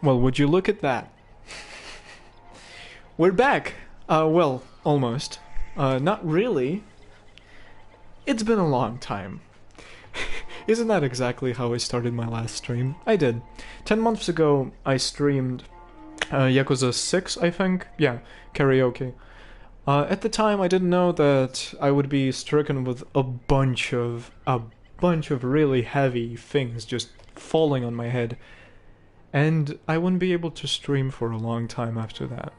Well, would you look at that? We're back! Well, almost. Not really. It's been a long time. Isn't that exactly how I started my last stream? I did. 10 months ago, I streamed Yakuza 6, I think? Yeah, karaoke. At the time, I didn't know that I would be stricken with a bunch of really heavy things just falling on my head. And I wouldn't be able to stream for a long time after that.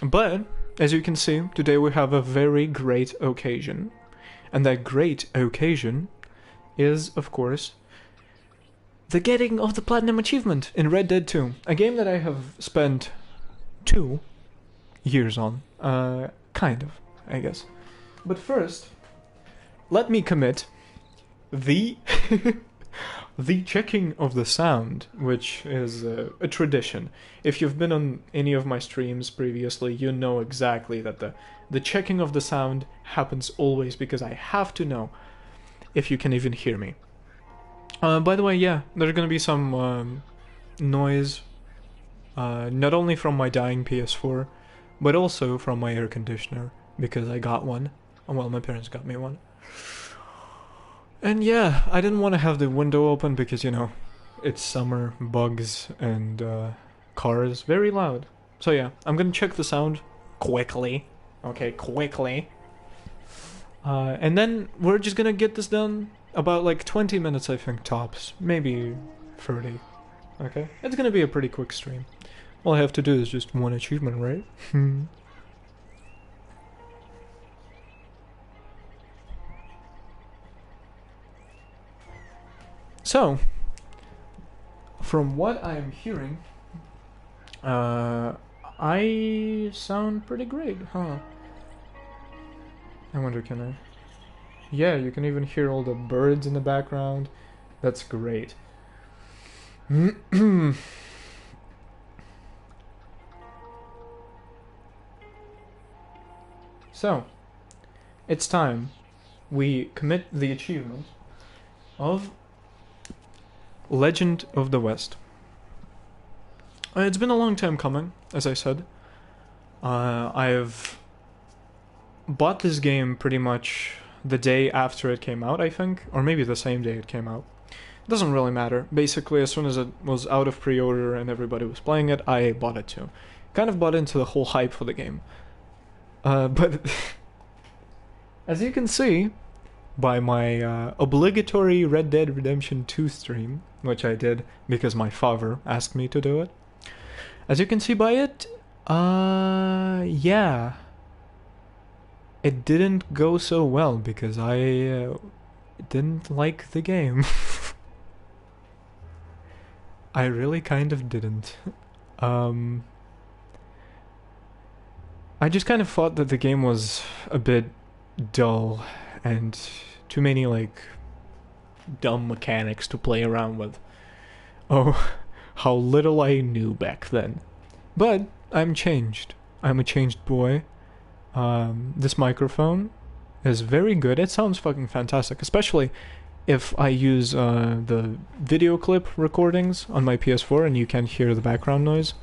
But, as you can see, today we have a very great occasion. And that great occasion is, of course, the getting of the Platinum Achievement in Red Dead 2. A game that I have spent 2 years on. Kind of, I guess. But first, let me commit the the checking of the sound, which is a tradition. If you've been on any of my streams previously, you know exactly that the checking of the sound happens always, because I have to know if you can even hear me. By the way, yeah, there's gonna be some noise, not only from my dying PS4, but also from my air conditioner, because I got one. Well, my parents got me one. And yeah, I didn't want to have the window open because, you know, it's summer, bugs, and cars, very loud. So yeah, I'm gonna check the sound quickly. Okay, quickly. And then we're just gonna get this done about like 20 minutes, I think, tops. Maybe 30. Okay? It's gonna be a pretty quick stream. All I have to do is just one achievement, right? So, from what I'm hearing, I sound pretty great, huh? I wonder, can I? Yeah, you can even hear all the birds in the background. That's great. So, it's time we commit the achievement of Legend of the West. It's been a long time coming, as I said. I've bought this game pretty much the day after it came out, I think, or maybe the same day it came out. It doesn't really matter. Basically, as soon as it was out of pre-order and everybody was playing it, I bought it too. Kind of bought into the whole hype for the game. But as you can see by my obligatory Red Dead Redemption 2 stream, which I did because my father asked me to do it. As you can see by it, yeah. It didn't go so well because I didn't like the game. I really kind of didn't. I just kind of thought that the game was a bit dull and too many, like, dumb mechanics to play around with. Oh, how little I knew back then. But I'm changed. I'm a changed boy. This microphone is very good. It sounds fucking fantastic, especially if I use the video clip recordings on my PS4 and you can hear the background noise.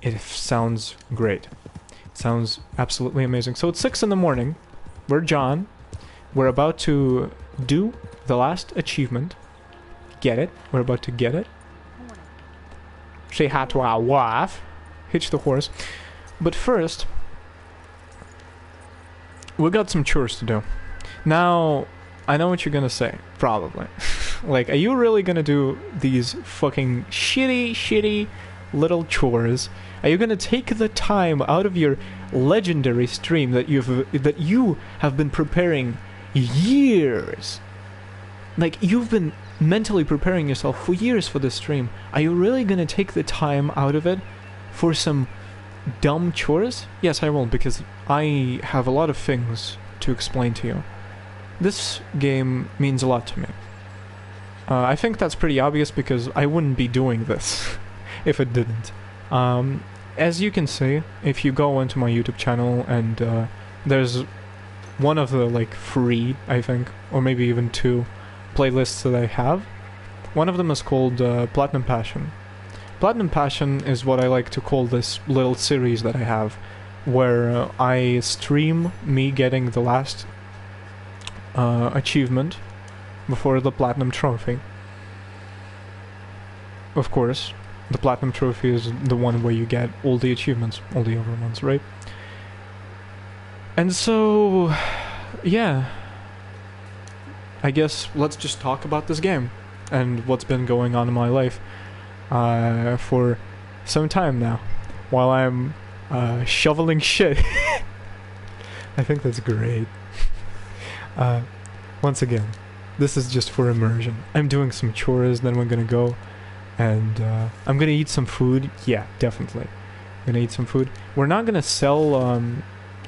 It sounds great. It sounds absolutely amazing. So it's 6 in the morning. We're John. We're about to do the last achievement. Get it? We're about to get it. Say hi to our wife. Hitch the horse. But first, we got some chores to do. Now, I know what you're gonna say, probably. Like, are you really gonna do these fucking shitty little chores? Are you gonna take the time out of your legendary stream that you have been preparing years? Like, you've been mentally preparing yourself for years for this stream. Are you really gonna take the time out of it for some dumb chores? Yes, I will, because I have a lot of things to explain to you. This game means a lot to me. I think that's pretty obvious because I wouldn't be doing this if it didn't. As you can see, if you go into my YouTube channel and there's one of the, like, 3, I think, or maybe even 2 playlists that I have. One of them is called Platinum Passion. Platinum Passion is what I like to call this little series that I have, where I stream me getting the last achievement before the Platinum Trophy. Of course, the Platinum Trophy is the one where you get all the achievements, all the other ones, right? And so, yeah, I guess let's just talk about this game and what's been going on in my life for some time now, while I'm shoveling shit. I think that's great. Once again, this is just for immersion. I'm doing some chores, then we're gonna go and I'm gonna eat some food. Yeah, definitely. I'm gonna eat some food. We're not gonna sell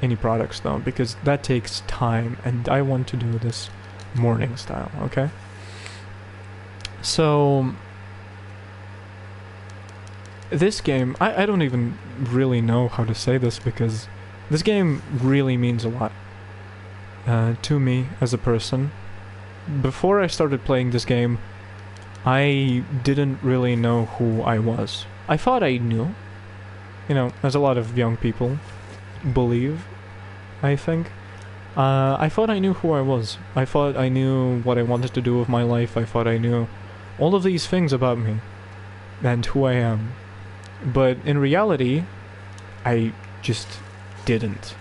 any products though, because that takes time and I want to do this morning style, okay? So this game, I don't even really know how to say this, because this game really means a lot to me as a person. Before I started playing this game, I didn't really know who I was. I thought I knew, you know, as a lot of young people believe, I think. I thought I knew who I was. I thought I knew what I wanted to do with my life. I thought I knew all of these things about me and who I am. But in reality, I just didn't.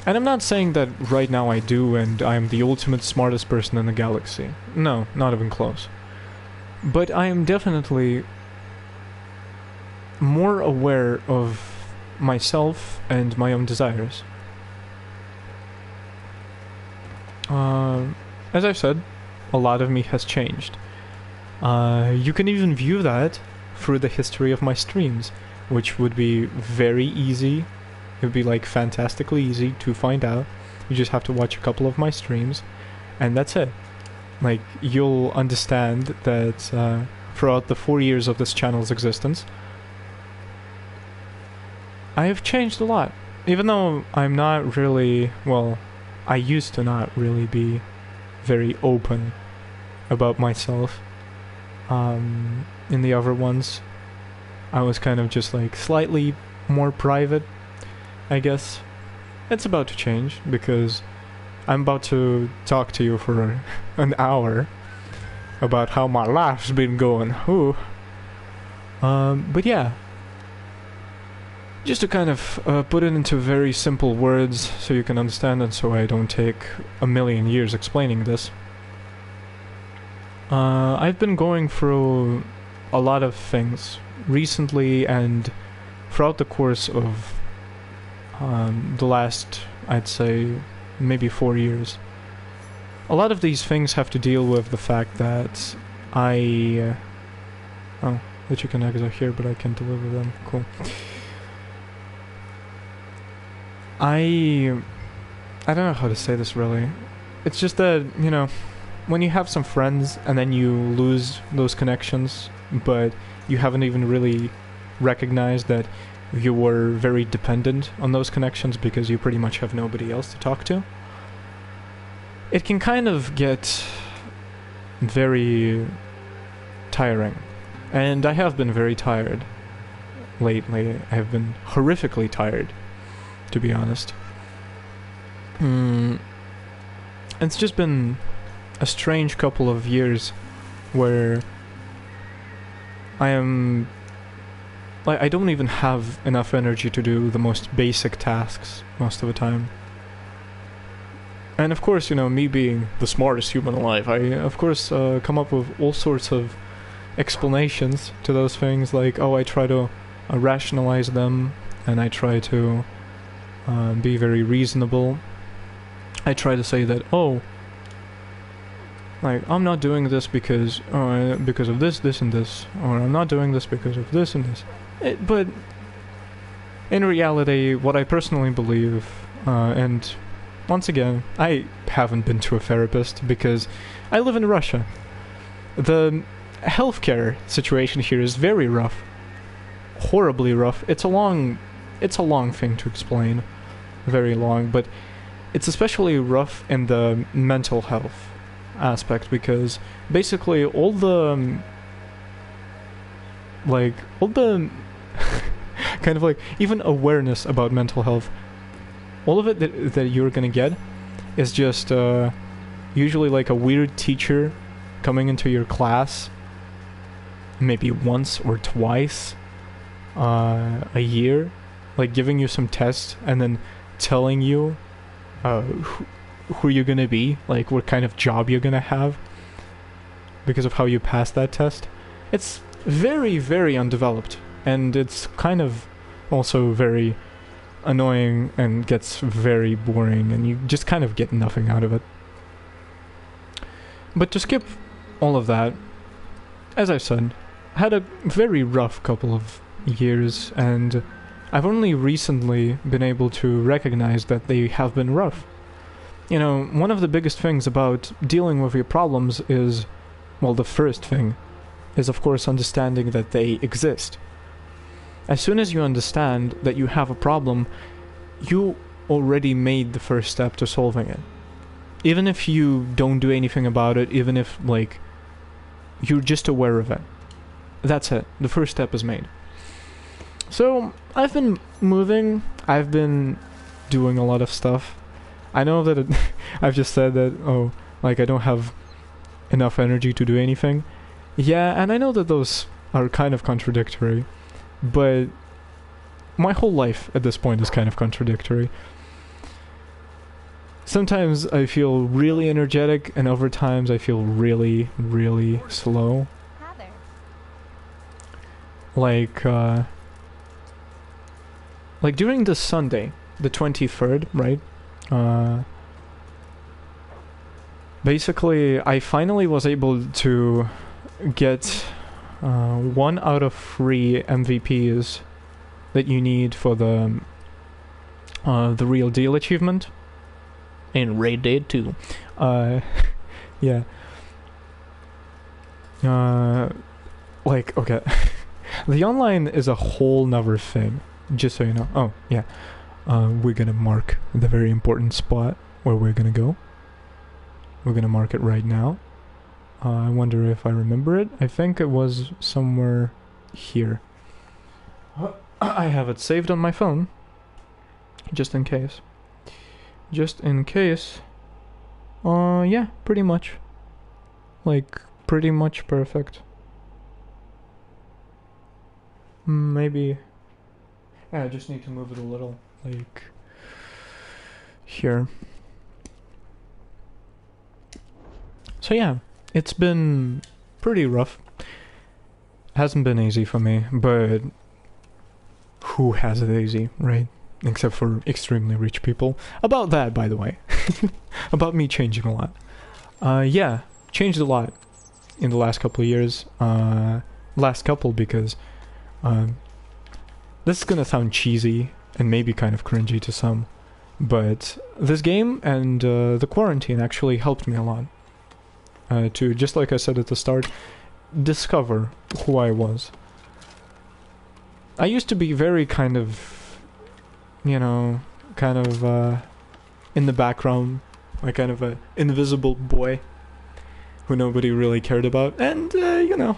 And I'm not saying that right now I do and I'm the ultimate smartest person in the galaxy. No, not even close. But I am definitely more aware of myself and my own desires. As I've said, a lot of me has changed. You can even view that through the history of my streams, which would be very easy. It would be like fantastically easy to find out. You just have to watch a couple of my streams, and that's it. Like, you'll understand that throughout the 4 years of this channel's existence, I have changed a lot. Even though I'm not really, well, I used to not really be very open about myself. In the other ones, I was kind of just like slightly more private, I guess. It's about to change, because I'm about to talk to you for an hour about how my life's been going. Ooh. But yeah, just to kind of put it into very simple words so you can understand it, so I don't take a million years explaining this. I've been going through a lot of things recently and throughout the course of the last, I'd say, maybe 4 years. A lot of these things have to deal with the fact that I... oh, the chicken eggs are here, but I can't deliver them. Cool. I don't know how to say this really. It's just that, you know, when you have some friends and then you lose those connections, but you haven't even really recognized that you were very dependent on those connections because you pretty much have nobody else to talk to, it can kind of get very tiring. And I have been very tired lately. I have been horrifically tired, to be honest. It's just been a strange couple of years where I am... like, I don't even have enough energy to do the most basic tasks most of the time. And of course, you know, me being the smartest human alive, I of course come up with all sorts of explanations to those things, like, oh, I try to rationalize them, and I try to be very reasonable. I try to say that, oh, like, I'm not doing this because of this, this, and this, or I'm not doing this because of this and this. But in reality, what I personally believe, and once again, I haven't been to a therapist because I live in Russia. The healthcare situation here is very rough, horribly rough. It's a long thing to explain, very long, but it's especially rough in the mental health aspect, because basically all the like, all the kind of like, even awareness about mental health, all of it that you're gonna get is just usually like a weird teacher coming into your class maybe once or twice a year, like giving you some tests and then telling you who you're gonna be, like what kind of job you're gonna have because of how you passed that test. It's very, very undeveloped, and it's kind of also very annoying and gets very boring, and you just kind of get nothing out of it. But to skip all of that, as I said, I had a very rough couple of years, and I've only recently been able to recognize that they have been rough. You know, one of the biggest things about dealing with your problems is, well, the first thing is of course understanding that they exist. As soon as you understand that you have a problem, you already made the first step to solving it. Even if you don't do anything about it, even if, like, you're just aware of it. That's it. The first step is made. So, I've been moving, I've been doing a lot of stuff. I know that I've just said that, oh, like, I don't have enough energy to do anything. Yeah, and I know that those are kind of contradictory, but my whole life at this point is kind of contradictory. Sometimes I feel really energetic, and other times I feel really, really slow. Like during this Sunday, the 23rd, right? Basically, I finally was able to get 1 out of 3 MVPs that you need for the Real Deal achievement in RDR2. Yeah. Like, okay. The online is a whole nother thing, just so you know. Oh, yeah. We're gonna mark the very important spot where we're gonna go. We're gonna mark it right now. I wonder if I remember it. I think it was somewhere here. I have it saved on my phone, just in case. Just in case. Yeah, pretty much. Like, pretty much perfect. Maybe... Yeah, I just need to move it a little, like... here. So yeah, it's been pretty rough. Hasn't been easy for me, but... who has it easy, right? Except for extremely rich people. About that, by the way. About me changing a lot. Yeah, changed a lot in the last couple of years. Last couple because... this is gonna sound cheesy and maybe kind of cringy to some, but this game and the quarantine actually helped me a lot. To, just like I said at the start, discover who I was. I used to be very kind of, you know, kind of in the background, like kind of a invisible boy who nobody really cared about, and you know,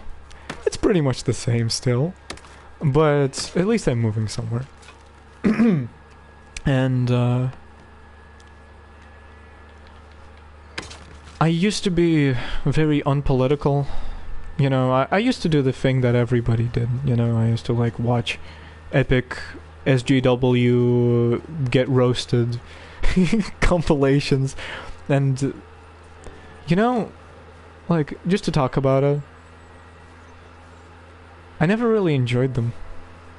it's pretty much the same still, but at least I'm moving somewhere. And I used to be very unpolitical. You know, I used to do the thing that everybody did. You know, I used to like watch epic SGW get roasted compilations, and you know, like, just to talk about it, I never really enjoyed them.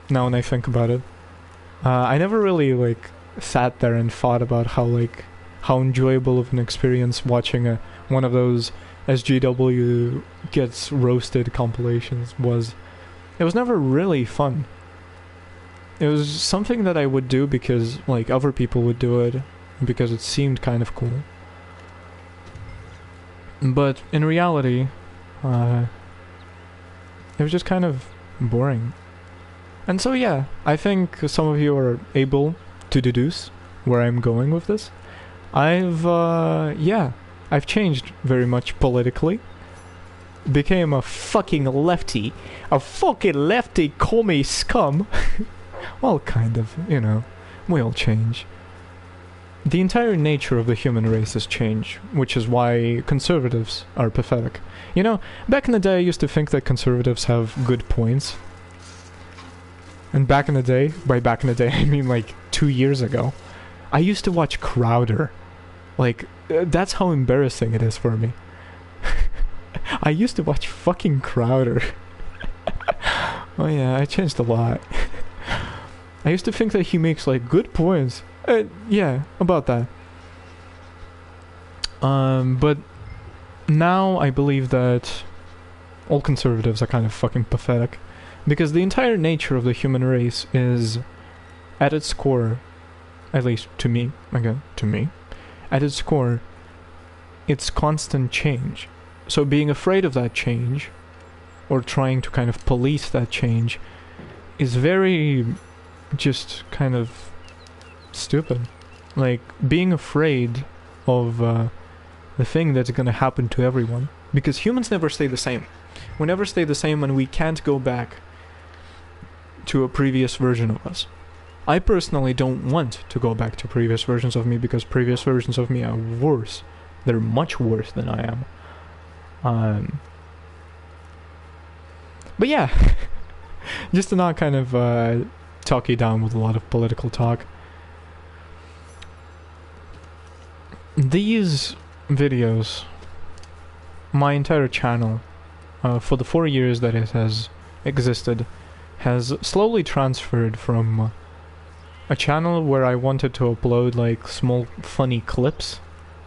Now when I think about it, I never really like sat there and thought about how enjoyable of an experience watching one of those SGW gets roasted compilations was. It was never really fun. It was something that I would do because like other people would do it, because it seemed kind of cool. But in reality, it was just kind of boring. And so yeah, I think some of you are able to deduce where I'm going with this. I've changed very much politically. became a fucking lefty. A fucking lefty commie scum. Well, kind of, you know. We all change. The entire nature of the human race has changed, which is why conservatives are pathetic. You know, back in the day I used to think that conservatives have good points. And back in the day, by back in the day I mean like 2 years ago, I used to watch Crowder. Like, that's how embarrassing it is for me. I used to watch fucking Crowder. Oh yeah, I changed a lot. I used to think that he makes like good points. Yeah, about that. But now I believe that all conservatives are kind of fucking pathetic. Because the entire nature of the human race is, at its core, at least to me, again, to me, at its core, it's constant change. So being afraid of that change, or trying to kind of police that change, is very just kind of stupid. Like, being afraid of the thing that's gonna happen to everyone. Because humans never stay the same. We never stay the same, and we can't go back to a previous version of us. I personally don't want to go back to previous versions of me, because previous versions of me are worse. They're much worse than I am. But yeah, just to not kind of talk you down with a lot of political talk. These videos, my entire channel, for the 4 years that it has existed, has slowly transferred from a channel where I wanted to upload like small funny clips,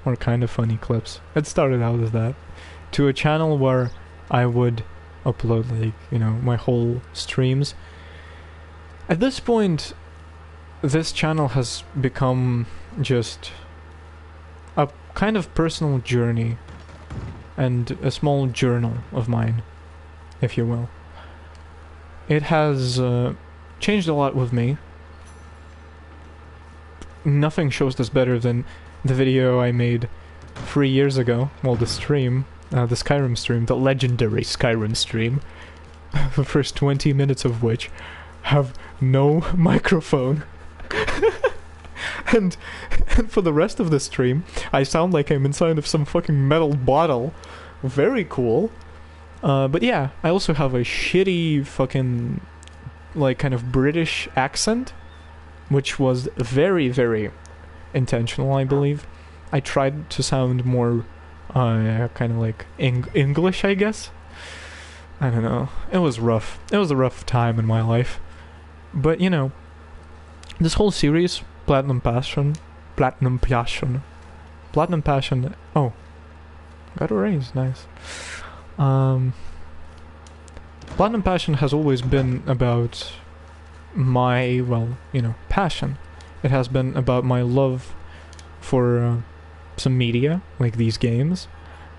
or kind of funny clips, it started out as that, to a channel where I would upload like, you know, my whole streams. At this point, this channel has become just a kind of personal journey and a small journal of mine, if you will. It has changed a lot with me. Nothing shows this better than the video I made 3 years ago. Well, the stream, the Skyrim stream, the legendary Skyrim stream. The first 20 minutes of which have no microphone. and for the rest of the stream, I sound like I'm inside of some fucking metal bottle. Very cool. But yeah, I also have a shitty fucking, like, kind of British accent, which was very, very intentional, I believe. I tried to sound more, kind of like English, I guess. I don't know. It was rough. It was a rough time in my life. But, you know, this whole series, Platinum Passion, oh, got a raise, nice. Platinum Passion has always been about my, well, you know, passion. It has been about my love for some media, like these games,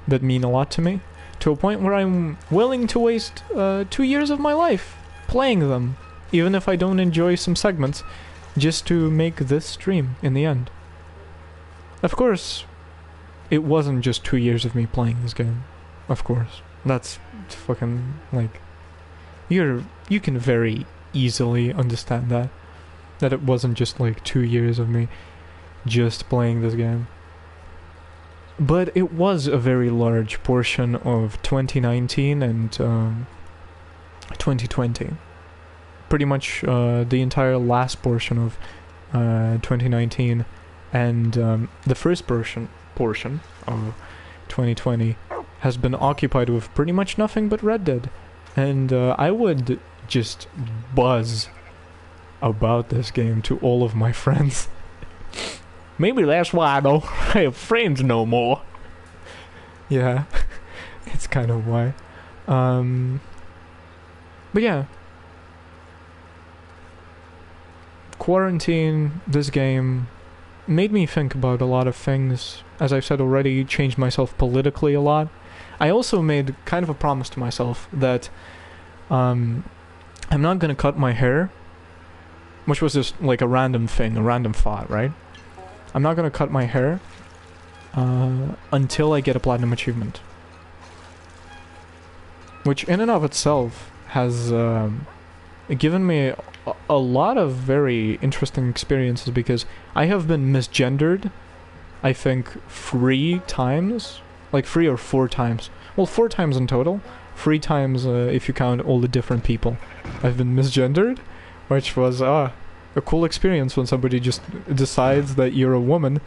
that mean a lot to me, to a point where I'm willing to waste 2 years of my life playing them, even if I don't enjoy some segments, just to make this stream in the end. Of course, it wasn't just 2 years of me playing this game. Of course. That's fucking, like, you can very easily understand that. That it wasn't just like 2 years of me just playing this game. But it was a very large portion of 2019 and 2020. Pretty much the entire last portion of 2019 and the first portion of 2020 has been occupied with pretty much nothing but Red Dead. And I would just buzz about this game to all of my friends. Maybe that's why I don't have friends no more. Yeah, it's kind of why. But yeah. Quarantine, this game, made me think about a lot of things. As I've said already, changed myself politically a lot. I also made kind of a promise to myself that I'm not gonna cut my hair, which was just like a random thing, a random thought, right? I'm not gonna cut my hair until I get a platinum achievement. which in and of itself has given me a lot of very interesting experiences, because I have been misgendered, I think, 3 times, like 3 or 4 times. Well, 4 times in total. 3 times if you count all the different people I've been misgendered, which was a cool experience when somebody just decides that you're a woman.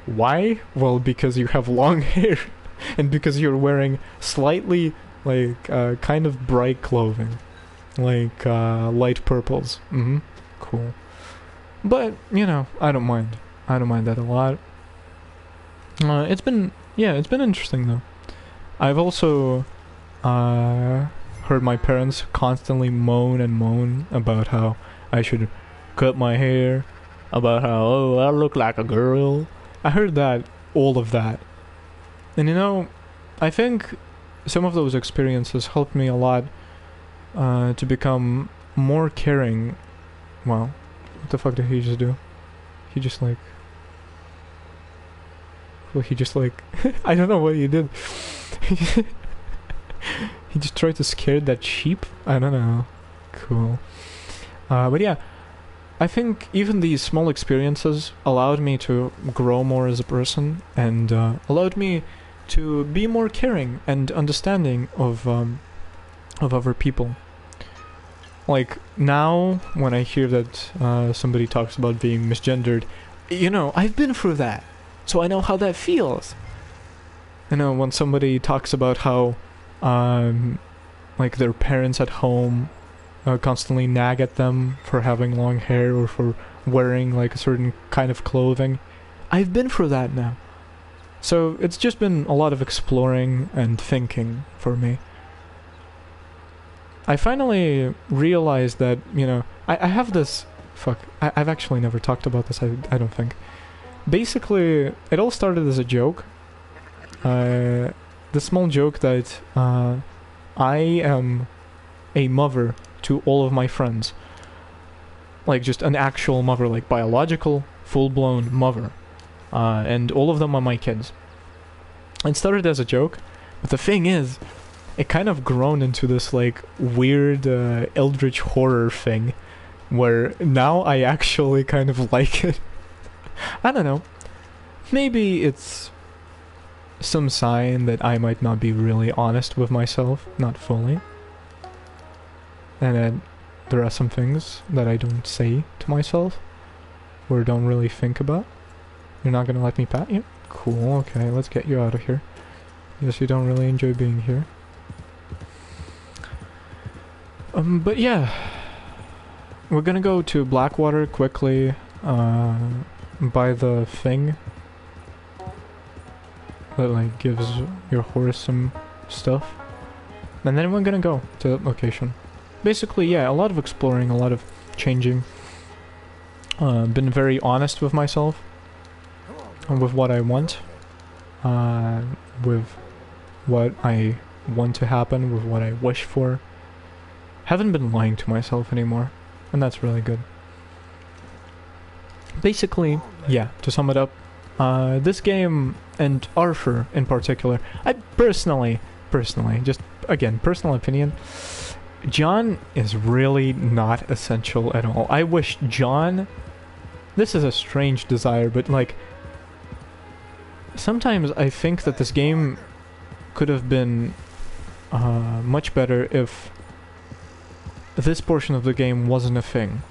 Why? Well, because you have long hair, and because you're wearing slightly, like, kind of bright clothing. Like, light purples. Cool. But, you know, I don't mind. I don't mind that a lot. It's been interesting, though. I've also heard my parents constantly moan about how I should cut my hair, about how, oh, I look like a girl. I heard that, all of that. And you know, I think some of those experiences helped me a lot to become more caring. Wow, what the fuck did he just do? He just like... Well, he just like... I don't know what he did. He just tried to scare that sheep? I don't know. Cool. But yeah, I think even these small experiences allowed me to grow more as a person, and allowed me to be more caring and understanding of other people. Like, now, when I hear that somebody talks about being misgendered, you know, I've been through that, so I know how that feels. You know, when somebody talks about how, like, their parents at home constantly nag at them for having long hair or for wearing, like, a certain kind of clothing. I've been through that now. So it's just been a lot of exploring and thinking for me. I finally realized that, you know, I have this... Fuck, I've actually never talked about this, I don't think. Basically, it all started as a joke. The small joke that I am a mother to all of my friends. Like, just an actual mother, like biological, full-blown mother. And all of them are my kids. It started as a joke, but the thing is, it kind of grown into this, like, weird eldritch horror thing, where now I actually kind of like it. I don't know. Maybe it's some sign that I might not be really honest with myself, not fully. And then there are some things that I don't say to myself, or don't really think about. You're not gonna let me pat you? Cool, okay, let's get you out of here. Guess you don't really enjoy being here. But yeah. We're gonna go to Blackwater quickly, buy the thing that, like, gives your horse some stuff. And then we're gonna go to that location. Basically, yeah, a lot of exploring, a lot of changing. Been very honest with myself. With what I want. With what I want to happen, with what I wish for. Haven't been lying to myself anymore. And that's really good. Basically, yeah, to sum it up, this game, and Arthur in particular, I personally, just, again, personal opinion, John is really not essential at all. I wish John... This is a strange desire, but, like, sometimes I think that this game could have been much better if this portion of the game wasn't a thing.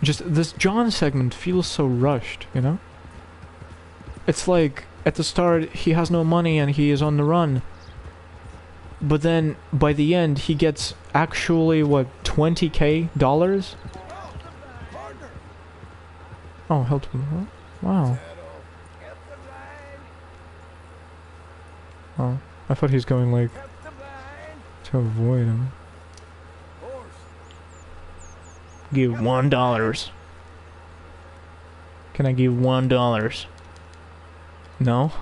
Just, this John segment feels so rushed, you know? It's like, at the start, he has no money and he is on the run. But then, by the end, he gets actually, what, $20K? Oh, help him. Wow. Oh, I thought he's going, like, to avoid him. Give $1. Can I give $1? No?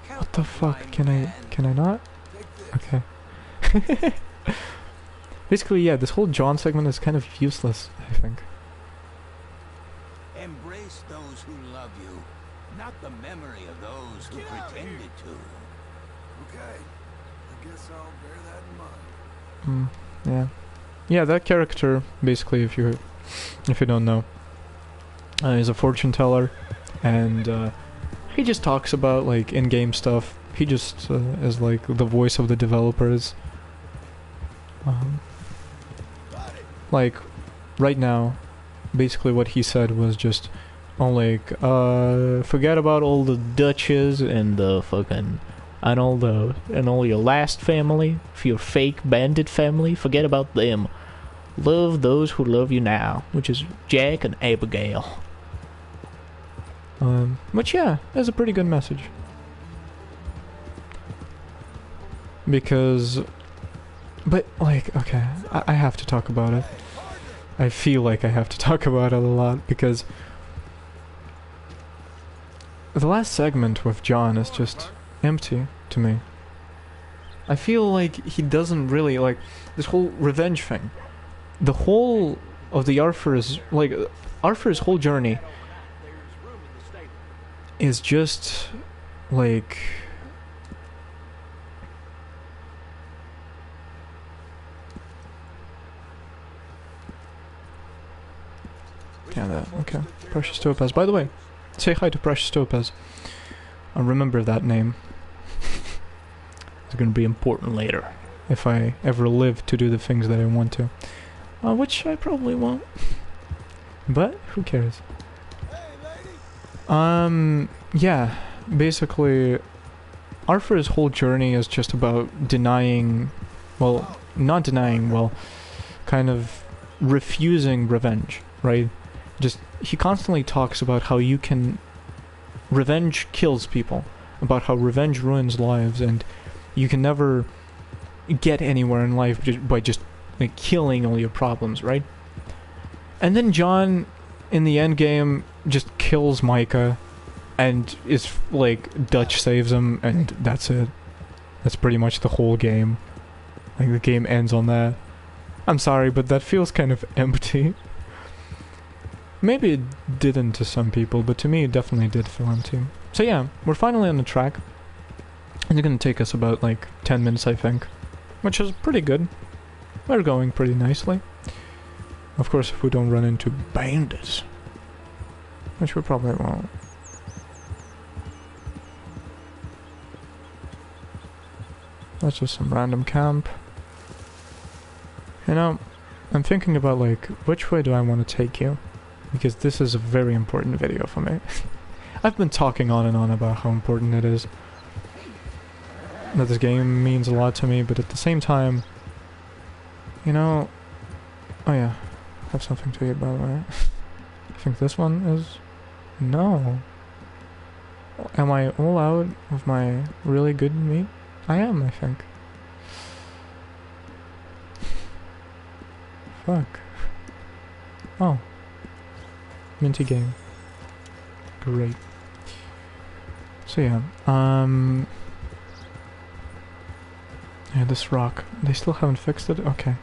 What the fuck? Can I not? Okay. Basically, yeah, this whole John segment is kind of useless, I think. Embrace those who love you, not the memory of those who pretended to. Okay, I Guess I'll bear that in mind. Yeah. Yeah, that character, basically, if you don't know, is a fortune teller, and he just talks about like in-game stuff. He just is like the voice of the developers. Like right now, basically what he said was just, oh, like forget about all the Dutches and the fucking and all your last family, for your fake bandit family. Forget about them. Love those who love you now, which is Jack and Abigail. Which, yeah, is a pretty good message. Because, but, like, okay, I have to talk about it. I feel like I have to talk about it a lot, because the last segment with John is just empty to me. I feel like he doesn't really, like, this whole revenge thing. The whole of the Arthur's whole journey is just like yeah, that okay. Precious Topaz. By the way, say hi to Precious Topaz. I remember that name. It's gonna be important later if I ever live to do the things that I want to. Which I probably won't. But who cares? Yeah, basically, Arthur's whole journey is just about denying, well, not denying, well, kind of refusing revenge, right? Just, he constantly talks about how you can, revenge kills people, about how revenge ruins lives, and you can never get anywhere in life by just, like, killing all your problems, right? And then John, in the end game, just kills Micah, and is like Dutch saves him, and that's it. That's pretty much the whole game. Like the game ends on that. I'm sorry, but that feels kind of empty. Maybe it didn't to some people, but to me it definitely did feel empty. So yeah, we're finally on the track. And it's gonna take us about like 10 minutes, I think. Which is pretty good. We're going pretty nicely. Of course, if we don't run into bandits. Which we probably won't. That's just some random camp. You know, I'm thinking about like, which way do I want to take you? Because this is a very important video for me. I've been talking on and on about how important it is. That this game means a lot to me, but at the same time, you know... Oh yeah, I have something to eat by the way. I think this one is... No. Am I all out of my really good meat? I am, I think. Fuck. Oh. Minty game. Great. So yeah, yeah, this rock. They still haven't fixed it? Okay.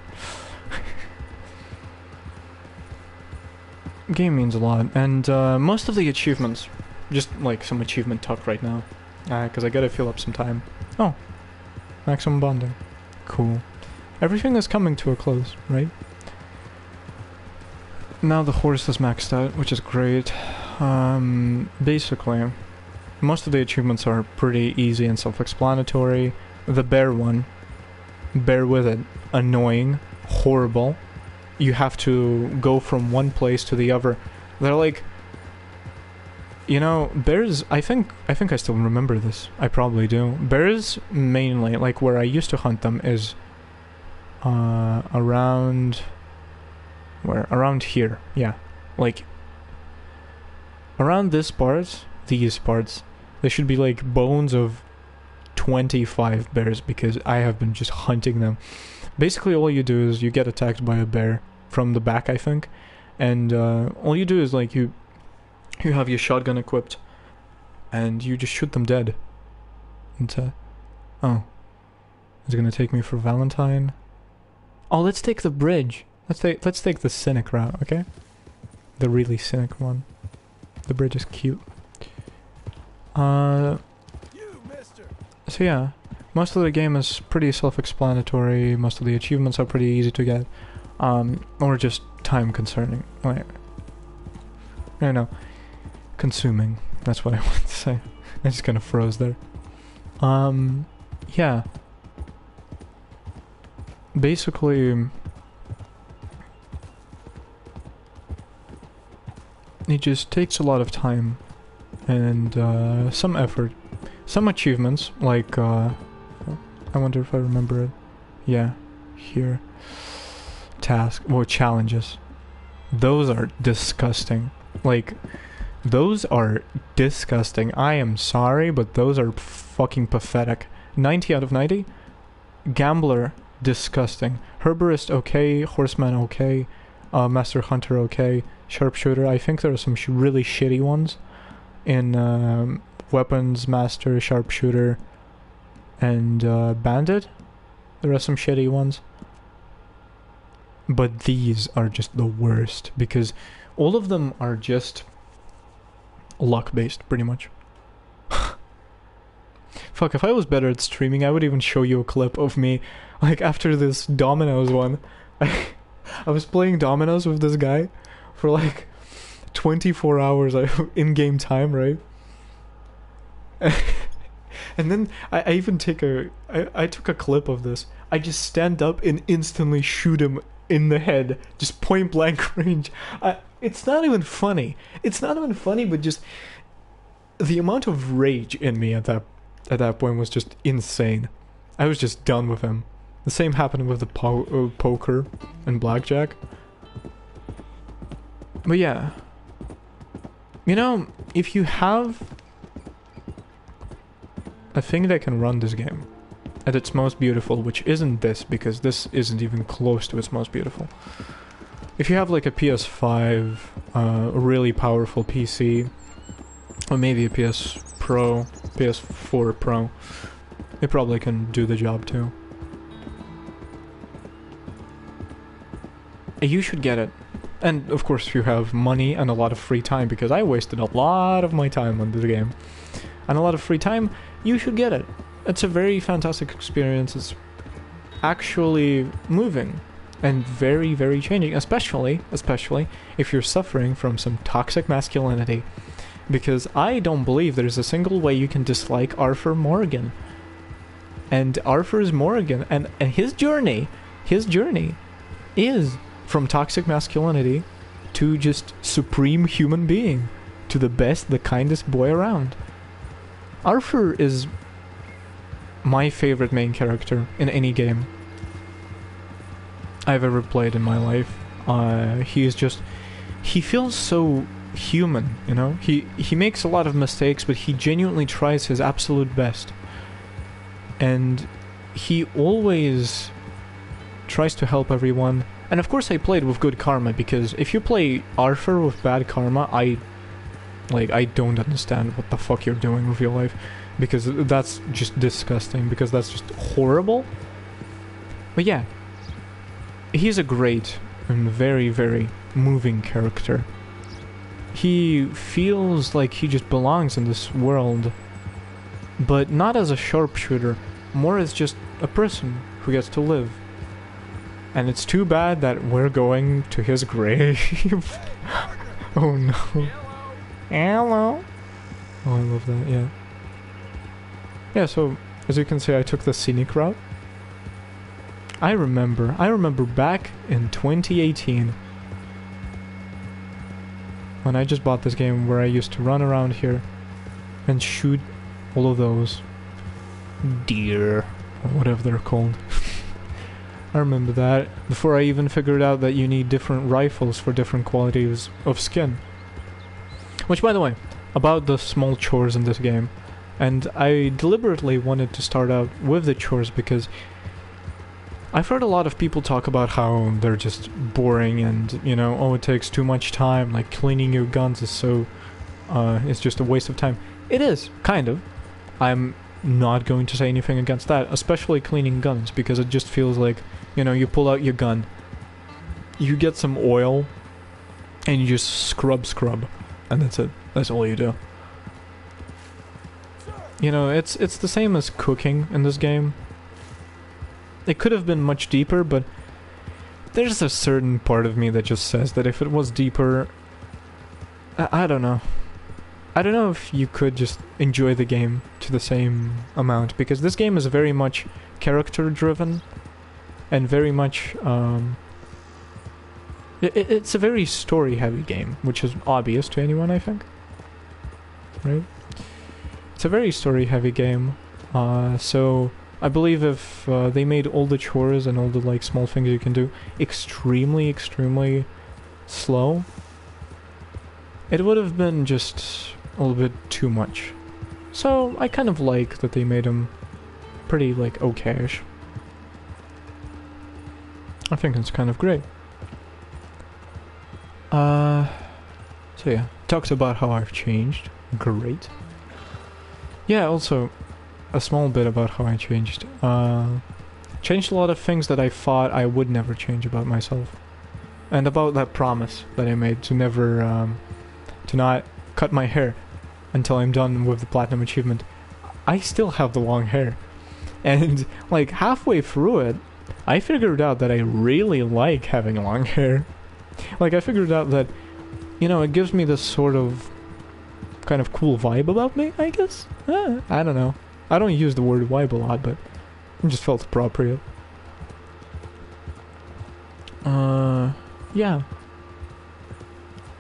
Game means a lot, and most of the achievements, just like some achievement talk right now, because I gotta fill up some time. Oh, maximum bonding. Cool. Everything is coming to a close, right? Now the horse is maxed out, which is great. Basically, most of the achievements are pretty easy and self-explanatory. The bear one, bear with it, annoying, horrible. You have to go from one place to the other. They're like, you know, bears, I think I still remember this. I probably do. Bears, mainly, like where I used to hunt them is around here. Yeah. Like around these parts, there should be like bones of 25 bears because I have been just hunting them. Basically all you do is you get attacked by a bear from the back, I think, and all you do is like you have your shotgun equipped and you just shoot them dead. And oh, it's gonna take me for Valentine. Oh, let's take the bridge. Let's take the scenic route, okay? The really scenic one. The bridge is cute. So yeah, Most of the game is pretty self-explanatory, most of the achievements are pretty easy to get, or just time-consuming. Like, I don't know. Consuming. That's what I wanted to say. I just kind of froze there. Yeah. Basically, it just takes a lot of time and some effort. Some achievements, like, I wonder if I remember it. Yeah, here. Task, or challenges. Those are disgusting. Like, those are disgusting. I am sorry, but those are fucking pathetic. 90 out of 90? Gambler, disgusting. Herborist, okay. Horseman, okay. Master Hunter, okay. Sharpshooter, I think there are some really shitty ones. In, Weapons Master, Sharpshooter, and, Bandit. There are some shitty ones. But these are just the worst, because all of them are just luck-based, pretty much. Fuck, if I was better at streaming, I would even show you a clip of me, like, after this Dominoes one. I was playing Dominoes with this guy for, like, 24 hours in-game time, right? And then I even I took a clip of this. I just stand up and instantly shoot him in the head, just point blank range. It's not even funny. It's not even funny, but just the amount of rage in me at that point was just insane. I was just done with him. The same happened with the poker and blackjack. But yeah, you know, if you have a thing that can run this game at its most beautiful, which isn't this, because this isn't even close to its most beautiful. If you have like a PS5, a really powerful PC, or maybe a PS4 Pro, it probably can do the job too. You should get it. And of course if you have money and a lot of free time, because I wasted a lot of my time on this game, and a lot of free time, you should get it. It's a very fantastic experience. It's actually moving and very, very changing, especially if you're suffering from some toxic masculinity. Because I don't believe there's a single way you can dislike Arthur Morgan. And Arthur's Morgan, and his journey is from toxic masculinity to just supreme human being, to the best, the kindest boy around. Arthur is my favorite main character in any game I've ever played in my life. He feels so human, you know? He makes a lot of mistakes, but he genuinely tries his absolute best. And he always tries to help everyone. And of course I played with good karma, because if you play Arthur with bad karma, I don't understand what the fuck you're doing with your life, because that's just disgusting, because that's just horrible. But yeah, he's a great and very, very moving character. He feels like he just belongs in this world, but not as a sharpshooter, more as just a person who gets to live. And it's too bad that we're going to his grave. Oh no. Hello. Oh, I love that, yeah. Yeah, so, as you can see, I took the scenic route. I remember back in 2018, when I just bought this game, where I used to run around here and shoot all of those deer, or whatever they're called. I remember that, before I even figured out that you need different rifles for different qualities of skin. Which, by the way, about the small chores in this game, and I deliberately wanted to start out with the chores because I've heard a lot of people talk about how they're just boring and, you know, oh, it takes too much time, like cleaning your guns is so, it's just a waste of time. It is, kind of. I'm not going to say anything against that, especially cleaning guns, because it just feels like, you know, you pull out your gun, you get some oil, and you just scrub, and that's it. That's all you do. you know, it's the same as cooking in this game. It could have been much deeper, but there's a certain part of me that just says that if it was deeper, I don't know. I don't know if you could just enjoy the game to the same amount, because this game is very much character driven and very much it's a very story heavy game, which is obvious to anyone, I think. Right? It's a very story heavy game, so I believe if they made all the chores and all the like small things you can do extremely slow, it would have been just a little bit too much. So I kind of like that they made them pretty like okayish. I think it's kind of great. So yeah, talked about how I've changed. Great. Yeah, also a small bit about how I changed. Changed a lot of things that I thought I would never change about myself. And about that promise that I made to never, to not cut my hair until I'm done with the platinum achievement. I still have the long hair. And like halfway through it, I figured out that I really like having long hair. Like I figured out that, you know, it gives me this sort of kind of cool vibe about me, I guess? I don't know. I don't use the word vibe a lot, but it just felt appropriate. Yeah.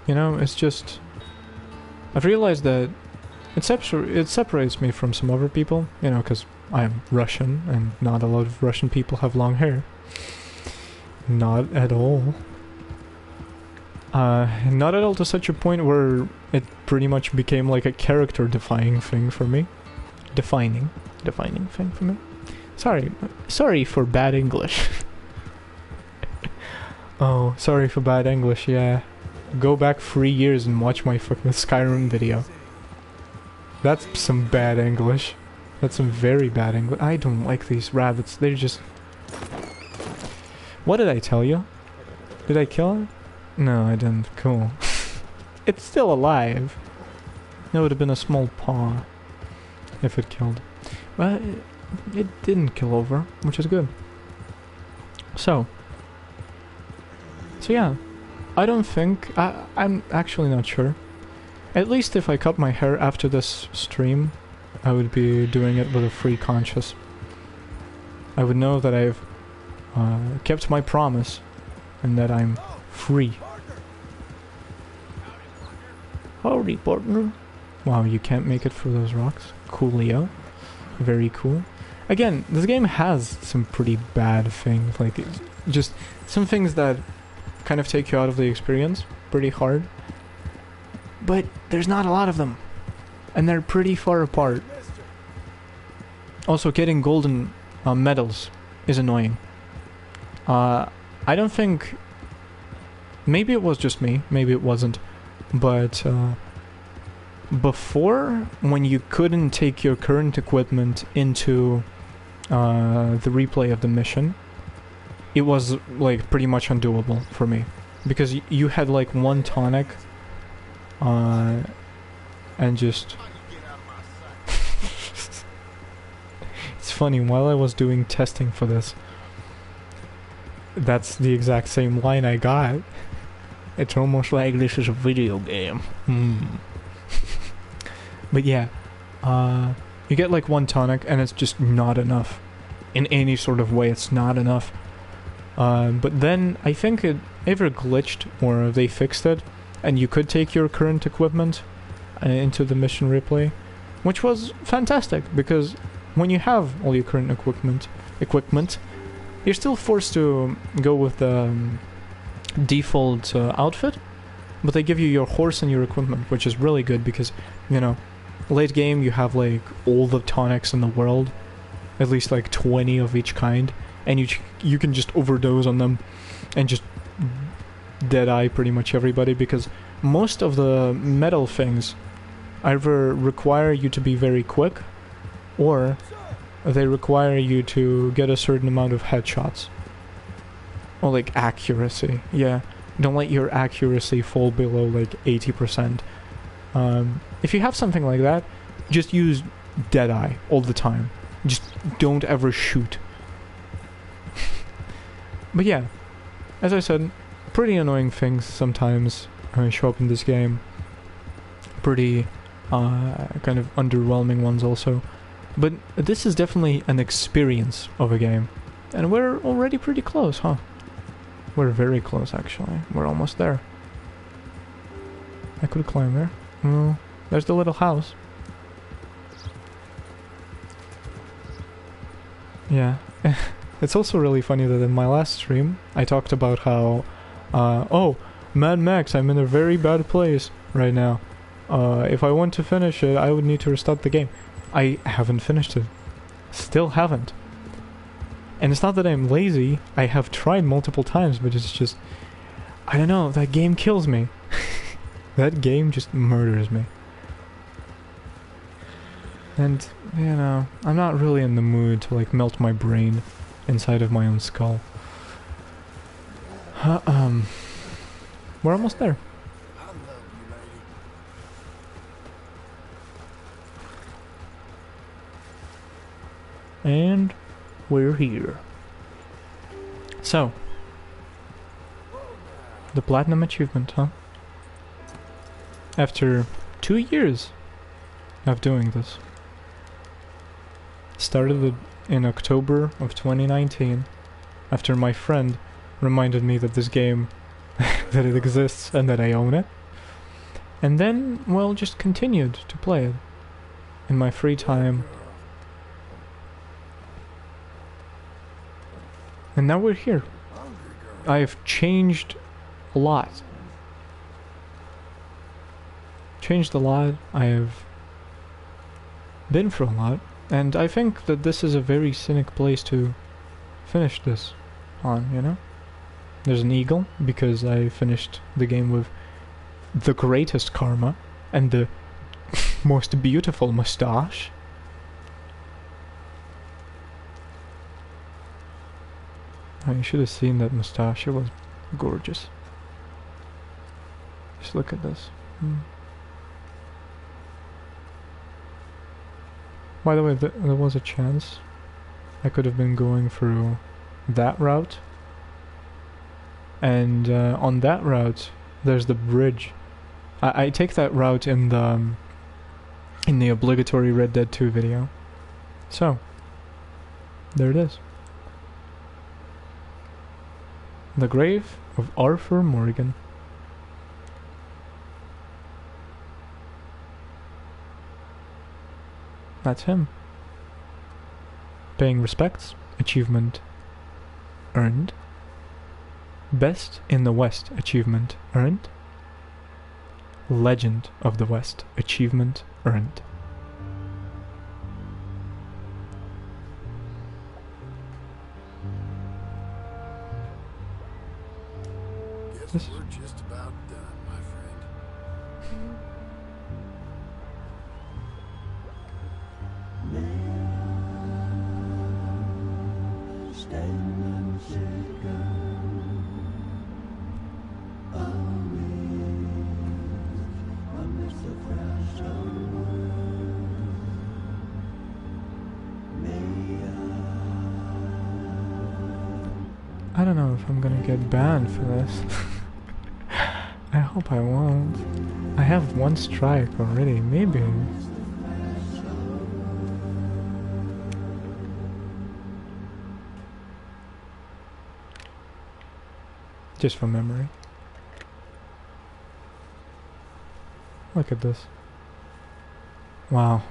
You know, it's just... I've realized that it separates me from some other people, you know, because I'm Russian, and not a lot of Russian people have long hair. Not at all. Not at all to such a point where it pretty much became like a character-defining thing for me. Defining thing for me. Sorry for bad English. Oh, sorry for bad English, yeah. Go back 3 years and watch my fucking Skyrim video. That's some bad English. That's some very bad English. I don't like these rabbits, they're just... What did I tell you? Did I kill it? No, I didn't. Cool. It's still alive. It would have been a small paw if it killed. But it didn't kill over, which is good. So yeah. I don't think... I'm actually not sure. At least if I cut my hair after this stream, I would be doing it with a free conscience. I would know that I've kept my promise and that I'm free. Howdy, partner. Wow, you can't make it through those rocks. Coolio. Very cool. Again, this game has some pretty bad things, like just some things that kind of take you out of the experience pretty hard. But there's not a lot of them. And they're pretty far apart. Also, getting golden medals is annoying. I don't think... Maybe it was just me, maybe it wasn't. But before, when you couldn't take your current equipment into the replay of the mission, it was like pretty much undoable for me. Because you had like one tonic and just... It's funny, while I was doing testing for this, that's the exact same line I got. It's almost like this is a video game. But yeah, you get like one tonic and it's just not enough. In any sort of way, it's not enough. But then I think it either glitched or they fixed it, and you could take your current equipment into the mission replay, which was fantastic, because when you have all your current equipment, you're still forced to go with the default outfit, but they give you your horse and your equipment, which is really good because, you know, late game you have like all the tonics in the world, at least like 20 of each kind, and you can just overdose on them and just dead-eye pretty much everybody, because most of the metal things either require you to be very quick, or they require you to get a certain amount of headshots. Or like accuracy, yeah. Don't let your accuracy fall below like 80%. If you have something like that, just use dead eye all the time. Just don't ever shoot. But yeah, as I said, pretty annoying things sometimes show up in this game. Pretty kind of underwhelming ones also. But this is definitely an experience of a game. And we're already pretty close, huh? We're very close, actually. We're almost there. I could climb there. Well, there's the little house. Yeah. It's also really funny that in my last stream, I talked about how, oh, Mad Max, I'm in a very bad place right now. If I want to finish it, I would need to restart the game. I haven't finished it. Still haven't. And it's not that I'm lazy, I have tried multiple times, but it's just... I don't know, that game kills me. That game just murders me. And, you know, I'm not really in the mood to, like, melt my brain inside of my own skull. We're almost there. I love you, lady. And we're here. So, the Platinum Achievement, huh? After 2 years of doing this. Started it in October of 2019, after my friend reminded me that this game, that it exists and that I own it. And then, well, just continued to play it in my free time. And now we're here. I've changed a lot. Changed a lot. I have been through a lot. And I think that this is a very scenic place to finish this on, you know? There's an eagle, because I finished the game with the greatest karma and the most beautiful mustache. Oh, you should have seen that mustache, it was gorgeous. Just look at this. By the way, there was a chance I could have been going through that route. And on that route, there's the bridge. I take that route in the obligatory Red Dead 2 video. So, there it is. The grave of Arthur Morgan. That's him. Paying respects. Achievement earned. Best in the West achievement earned. Legend of the West achievement earned. Guess we're just about done, my friend. I don't know if I'm gonna get banned for this. I hope I won't. I have one strike already, maybe. Just from memory. Look at this. Wow.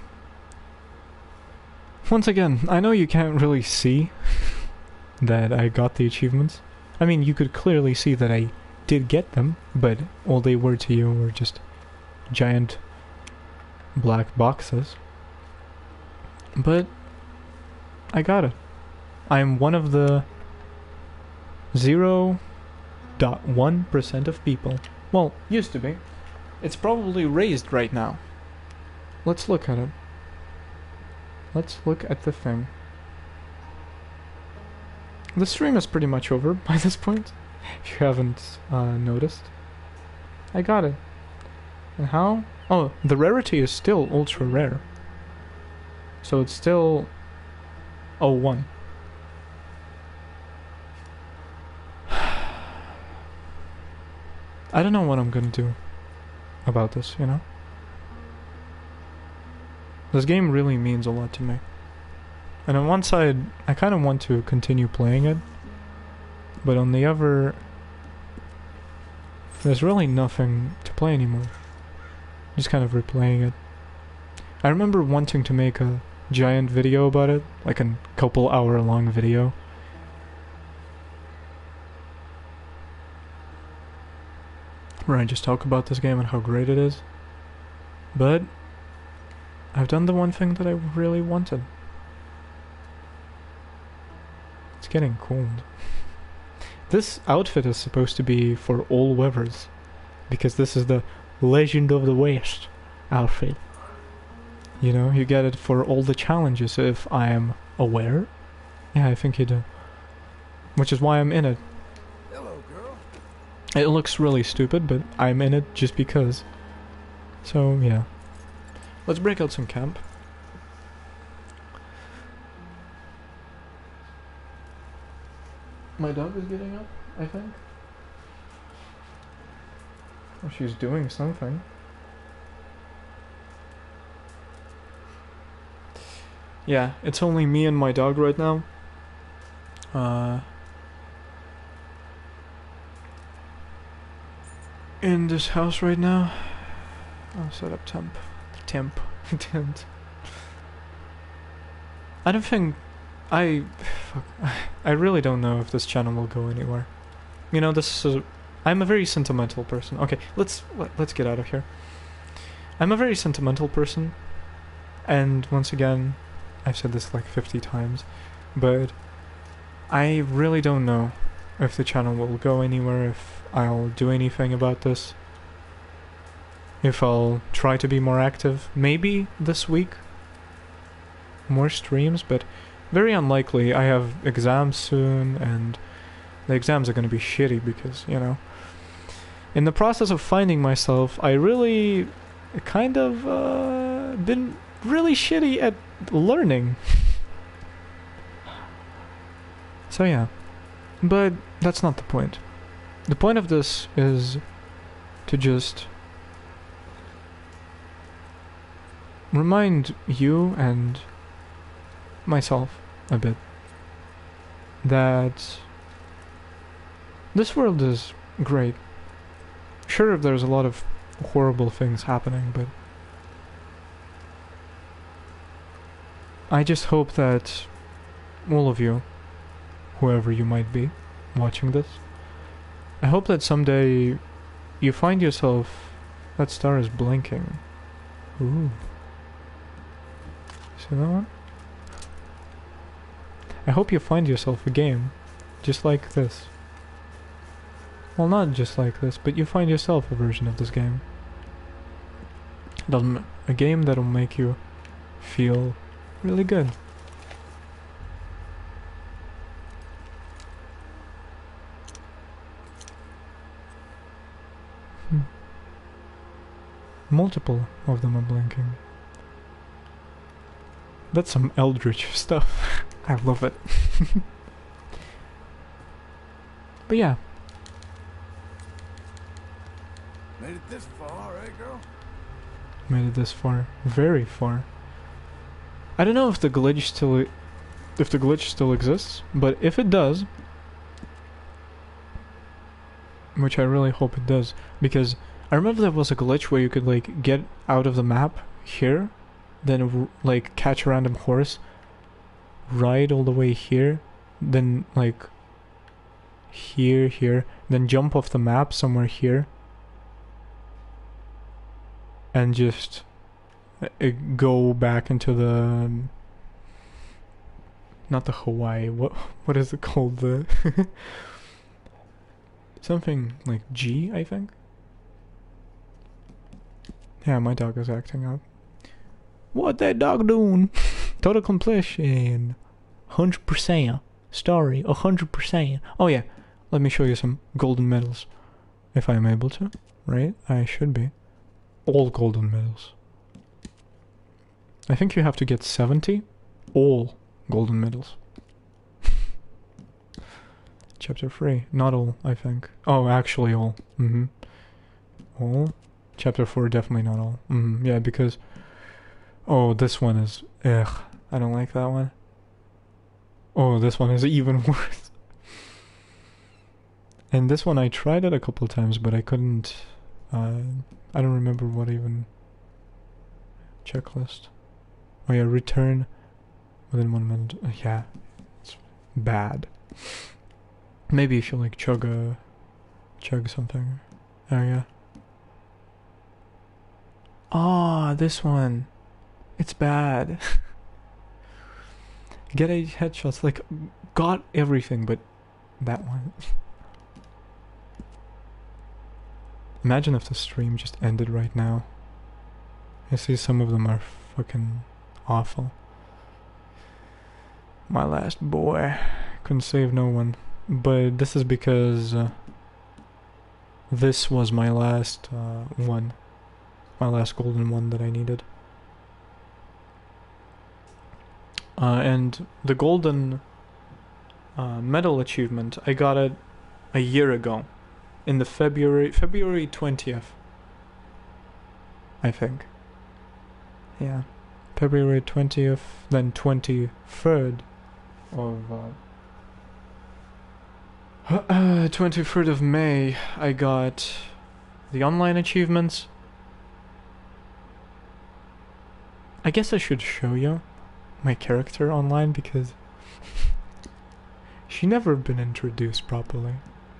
Once again, I know you can't really see that I got the achievements. I mean, you could clearly see that I did get them, but all they were to you were just giant black boxes. But I got it. I'm one of the 0.1% of people. Well, used to be. It's probably raised right now. Let's look at it. Let's look at the thing. The stream is pretty much over by this point, if you haven't noticed. I got it. And how? Oh, the rarity is still ultra rare. So it's still 01. I don't know what I'm gonna do about this, you know? This game really means a lot to me. And on one side, I kind of want to continue playing it. But on the other, there's really nothing to play anymore. Just kind of replaying it. I remember wanting to make a giant video about it, like a couple hour long video. Where I just talk about this game and how great it is. But I've done the one thing that I really wanted. It's getting cold. This outfit is supposed to be for all weathers, because this is the Legend of the West outfit. You know, you get it for all the challenges if I am aware. Yeah, I think you do. Which is why I'm in it. Hello, girl. It looks really stupid, but I'm in it just because. So, yeah. Let's break out some camp. My dog is getting up, I think. Or she's doing something. Yeah, it's only me and my dog right now. In this house right now. I'll set up tent. I don't think fuck, I really don't know if this channel will go anywhere. You know, I'm a very sentimental person. Okay, let's get out of here. I'm a very sentimental person, and once again, I've said this like 50 times, but I really don't know if the channel will go anywhere, if I'll do anything about this, if I'll try to be more active. Maybe this week, more streams, but very unlikely. I have exams soon, and the exams are going to be shitty because, you know, in the process of finding myself, I really kind of been really shitty at learning. So yeah, but that's not the point. The point of this is to just remind you and myself a bit that this world is great. Sure, there's a lot of horrible things happening, but I just hope that all of you, whoever you might be watching this, I hope that someday you find yourself, that star is blinking. Ooh. See that one? I hope you find yourself a game just like this. Well, not just like this, but you find yourself a version of this game. A game that'll make you feel really good. Multiple of them are blinking. That's some eldritch stuff. I love it. But yeah. Made it this far, eh, girl? Made it this far. Very far. I don't know if the glitch still exists, but if it does, which I really hope it does, because I remember there was a glitch where you could like get out of the map here, then like catch a random horse, ride all the way here, then like here, then jump off the map somewhere here, and just go back into the not the Hawaii, what is it called, the something like G, I think. Yeah, my dog is acting up. What that dog doing? Total completion 100%. Story 100%. Oh yeah, let me show you some golden medals, if I am able to. Right? I should be. All golden medals. I think you have to get 70 all golden medals. Chapter 3. Not all, I think. Oh, actually all. All? Chapter 4, definitely not all. Yeah, because... Oh, this one is... Ugh. I don't like that one. Oh, this one is even worse. And this one I tried it a couple times, but I couldn't... I don't remember what even... Checklist. Oh yeah, return within 1 minute. Yeah, it's bad. Maybe if you like chug something. Oh yeah. Ah, this one. It's bad. Get 8 headshots, like, got everything, but that one. Imagine if the stream just ended right now. I see some of them are fucking awful. My last boy. Couldn't save no one. But this is because this was my last one. My last golden one that I needed. And the golden medal achievement, I got it a year ago. In the February 20th. I think. Yeah. February 20th, then 23rd of 23rd of May, I got the online achievements. I guess I should show you my character online because she never been introduced properly.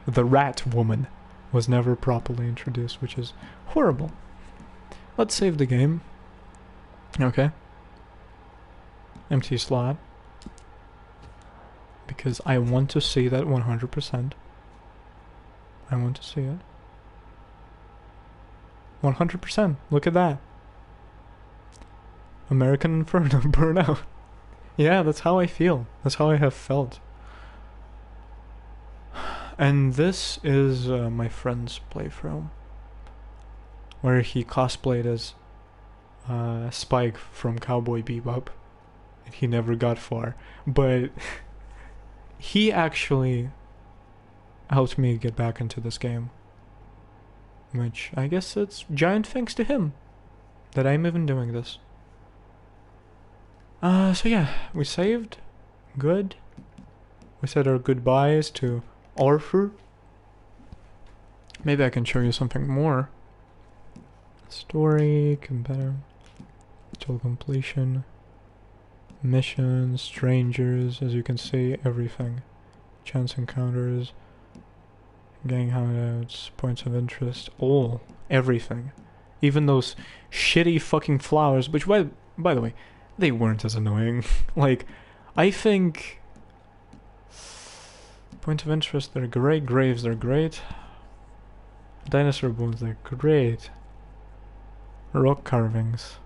The rat woman was never properly introduced, which is horrible. Let's save the game. Okay. Empty slot. Because I want to see that 100%. I want to see it. 100%. Look at that. American Inferno Burnout. Yeah, that's how I feel. That's how I have felt. And this is my friend's playthrough. Where he cosplayed as Spike from Cowboy Bebop. And he never got far. But he actually helped me get back into this game. Which I guess it's giant thanks to him that I'm even doing this. So yeah, we saved. Good. We said our goodbyes to Arthur. Maybe I can show you something more. Story, competitor, total completion, missions, strangers, as you can see, everything. Chance encounters, gang hangouts, points of interest, all, everything. Even those shitty fucking flowers, which by the way, they weren't as annoying. Like, I think... Point of interest, they're great. Graves, they're great. Dinosaur bones, they're great. Rock carvings.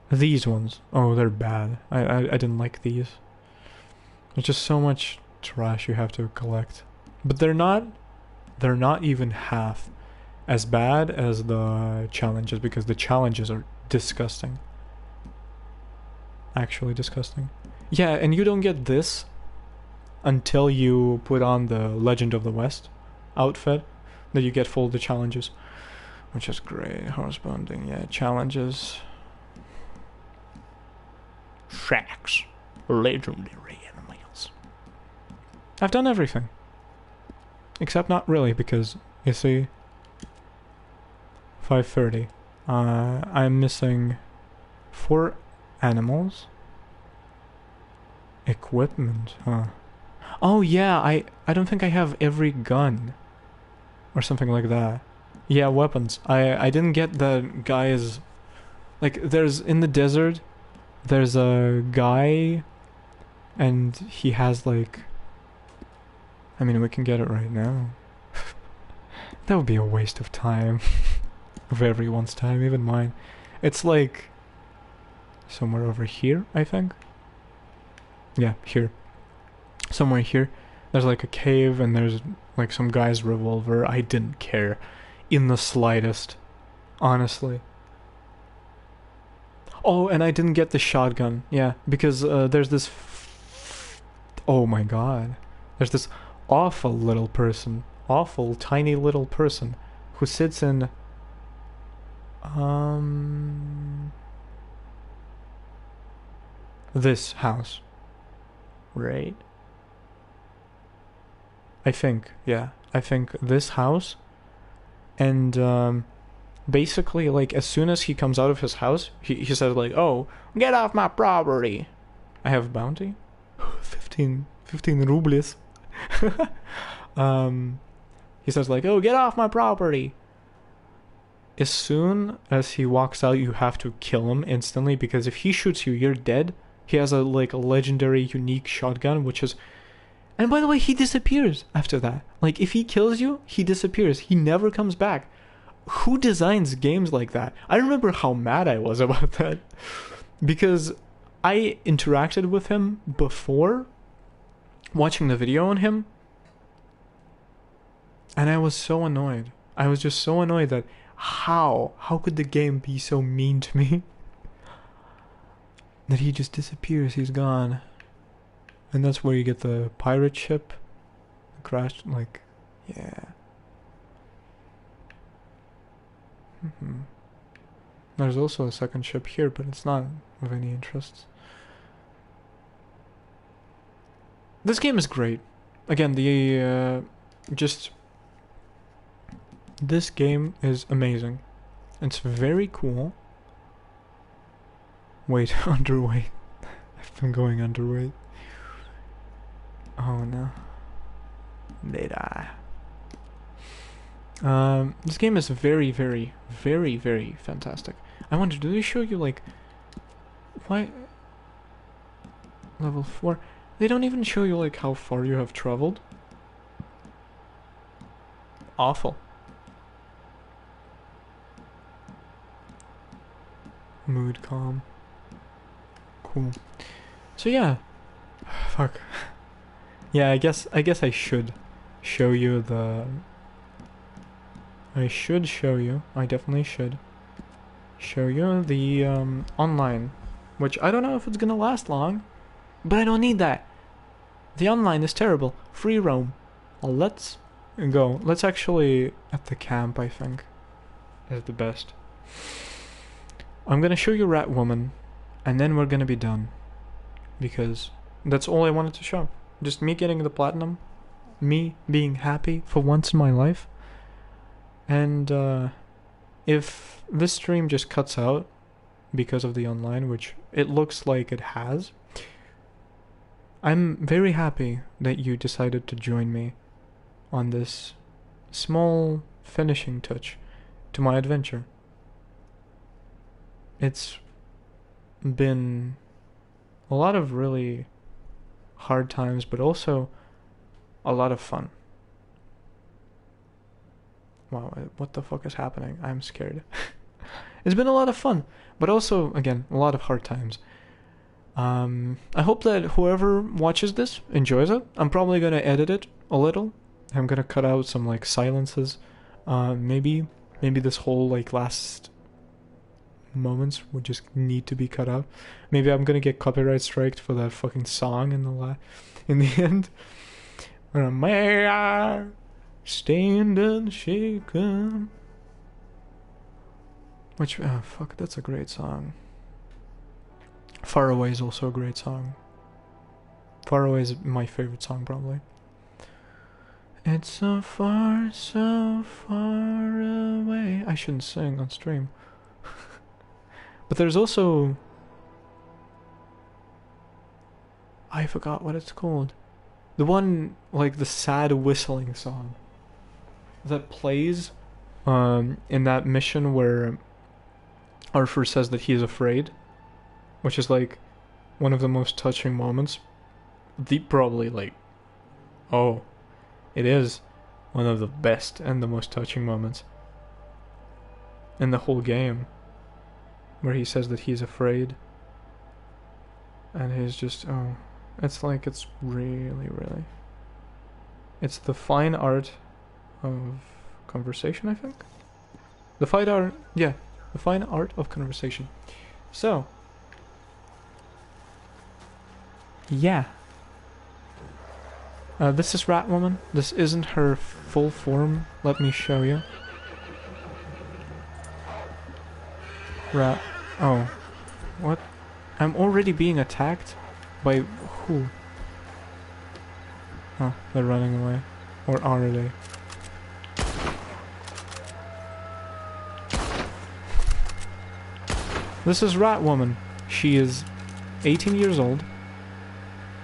These ones. Oh, they're bad. I didn't like these. There's just so much trash you have to collect. But they're not even half as bad as the challenges, because the challenges are disgusting. Actually disgusting. Yeah, and you don't get this until you put on the Legend of the West outfit, that you get full of the challenges, which is great. Horse bonding, yeah, challenges. Shacks, legendary animals. I've done everything, except not really, because you see, 5:30. I'm missing 4 animals. Equipment, huh? Oh yeah, I don't think I have every gun. Or something like that. Yeah, weapons. I didn't get the guys... Like, there's... In the desert, there's a guy... And he has, like... I mean, we can get it right now. That would be a waste of time. Of everyone's time, even mine. It's like... Somewhere over here, I think? Yeah, here. Somewhere here. There's like a cave and there's like some guy's revolver. I didn't care in the slightest. Honestly. Oh, and I didn't get the shotgun. Yeah, because there's this... Oh my god. There's this awful little person. Awful, tiny little person who sits in... this house. Right? I think, yeah. I think this house. And, basically, like, as soon as he comes out of his house, he says, like, oh, get off my property. I have a bounty? 15 rubles. He says, like, oh, get off my property. As soon as he walks out, you have to kill him instantly, because if he shoots you, you're dead. He has a legendary unique shotgun, which is... And by the way, he disappears after that. Like, if he kills you, he disappears. He never comes back. Who designs games like that? I remember how mad I was about that. Because I interacted with him before watching the video on him. And I was so annoyed. I was just so annoyed that how could the game be so mean to me? That he just disappears, he's gone. And that's where you get the pirate ship. The crash, like, yeah. There's also a second ship here, but it's not of any interest. This game is great. Again, this game is amazing. It's very cool. Wait, underweight. I've been going underweight. Oh no. They die. This game is very, very, very, very fantastic. I wonder, do they show you, like... Why... Level 4? They don't even show you, like, how far you have traveled. Awful. Mood calm. Cool. So yeah. Fuck. Yeah, I guess I should show you the... I definitely should show you the online, which I don't know if it's gonna last long, but I don't need that. The online is terrible. Free roam. Let's go. Let's actually at the camp, I think, is the best. I'm gonna show you Rat Woman, and then we're gonna be done, because that's all I wanted to show. Just me getting the platinum, me being happy for once in my life. And if this stream just cuts out because of the online, which it looks like it has, I'm very happy that you decided to join me on this small finishing touch to my adventure. It's been a lot of really hard times, but also a lot of fun. Wow, what the fuck is happening? I'm scared. It's been a lot of fun, but also, again, a lot of hard times. I hope that whoever watches this enjoys it. I'm probably gonna edit it a little. I'm gonna cut out some, like, silences. Maybe this whole, like, last moments would just need to be cut out. Maybe I'm gonna get copyright striked for that fucking song in the end. May I stand unshaken? Which, oh fuck, that's a great song. Far Away is also a great song. Far Away is my favorite song, probably. It's so far away. I shouldn't sing on stream. But there's also... I forgot what it's called. The one, like, the sad whistling song that plays in that mission where Arthur says that he is afraid, which is, like, one of the most touching moments. Probably, like, oh, it is one of the best and the most touching moments in the whole game, where he says that he's afraid, and he's just, oh, it's like, it's really, really, it's the fine art of conversation, I think. The fine art of conversation. So, yeah. This is Ratwoman. This isn't her full form. Let me show you. Oh. What? I'm already being attacked? By who? Oh, they're running away. Or are they? This is Ratwoman. She is 18 years old.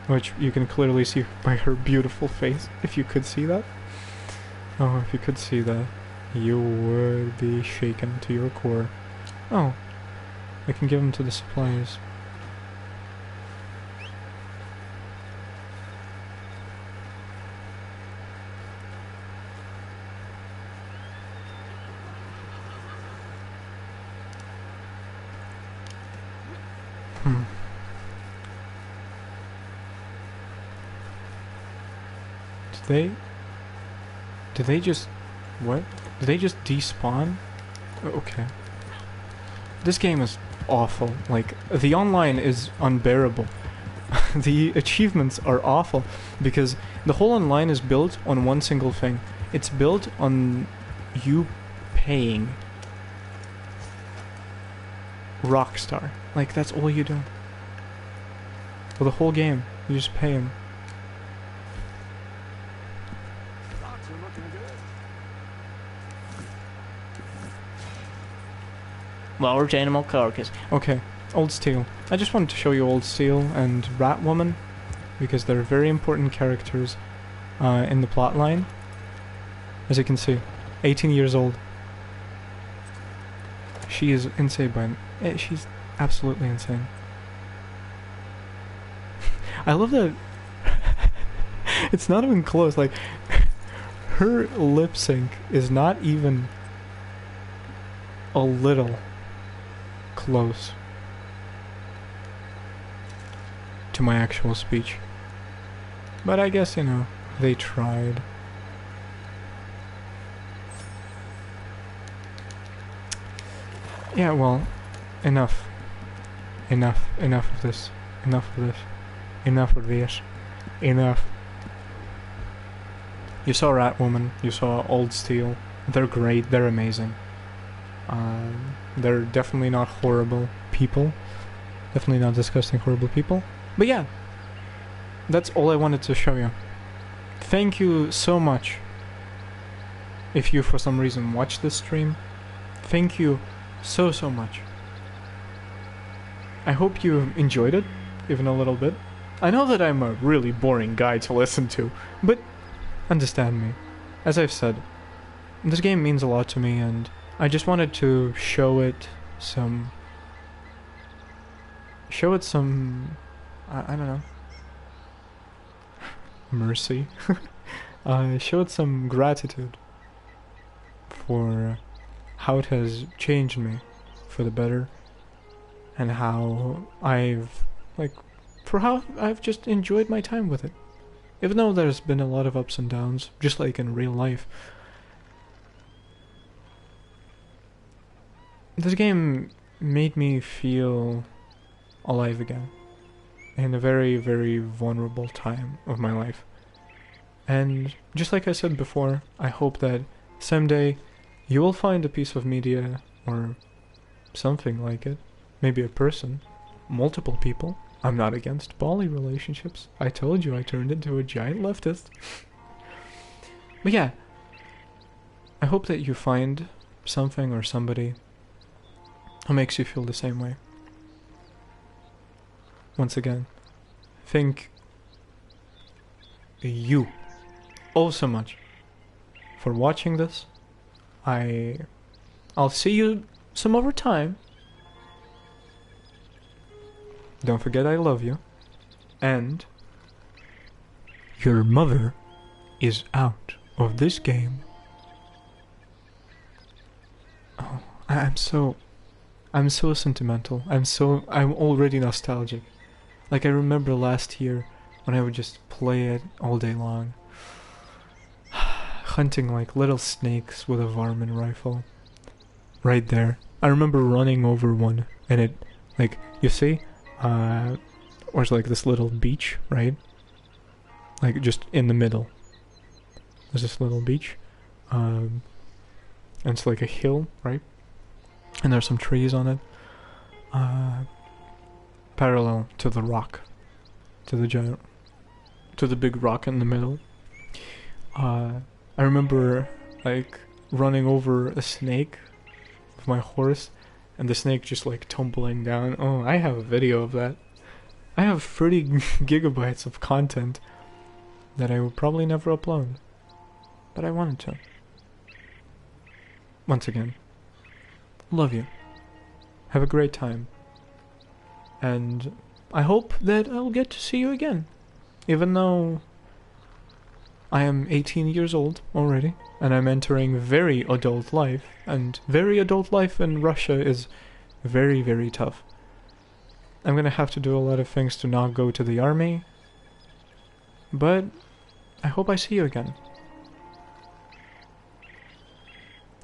Which you can clearly see by her beautiful face, if you could see that. Oh, if you could see that, you would be shaken to your core. Oh, I can give them to the supplies. Did they just... what? Did they just despawn? Okay. This game is awful. Like, the online is unbearable. The achievements are awful because the whole online is built on one single thing. It's built on you paying Rockstar. Like, that's all you do. For the whole game, you just pay him. Large animal carcass. Okay, Old Steel. I just wanted to show you Old Steel and Ratwoman because they're very important characters in the plotline. As you can see, 18 years old. She is insane, she's absolutely insane. I love that. It's not even close. Like, her lip sync is not even a little close to my actual speech. But I guess, you know, they tried. Yeah, well, enough. Enough of this. Enough of this. Enough of this. Enough. You saw Ratwoman, you saw Old Steel. They're great, they're amazing. They're definitely not horrible people. Definitely not disgusting, horrible people. But yeah, that's all I wanted to show you. Thank you so much. If you for some reason watch this stream, thank you so much. I hope you enjoyed it, even a little bit. I know that I'm a really boring guy to listen to, but understand me. As I've said, this game means a lot to me, and I just wanted to show it some... I don't know. Mercy. Show it some gratitude for how it has changed me for the better, and how for how I've just enjoyed my time with it. Even though there's been a lot of ups and downs, just like in real life. This game made me feel alive again in a very, very vulnerable time of my life. And just like I said before, I hope that someday you will find a piece of media or something like it, maybe a person, multiple people. I'm not against poly relationships. I told you I turned into a giant leftist. But yeah, I hope that you find something or somebody who makes you feel the same way. Once again, thank you all so much for watching this. I'll see you some other time. Don't forget I love you. And your mother is out of this game. Oh, I'm so sentimental. I'm already nostalgic. Like, I remember last year when I would just play it all day long. Hunting like little snakes with a varmint rifle. Right there. I remember running over one and it Like, you see, there's like this little beach, right? Like, just in the middle. There's this little beach. And it's like a hill, right? And there's some trees on it. Parallel to the rock. To the big rock in the middle. I remember, like, running over a snake with my horse, and the snake just, like, tumbling down. Oh, I have a video of that. I have 30 gigabytes of content that I will probably never upload. But I wanted to. Once again, love you. Have a great time. And I hope that I'll get to see you again. Even though I am 18 years old already, and I'm entering very adult life, and very adult life in Russia is very, very tough. I'm gonna have to do a lot of things to not go to the army, but I hope I see you again.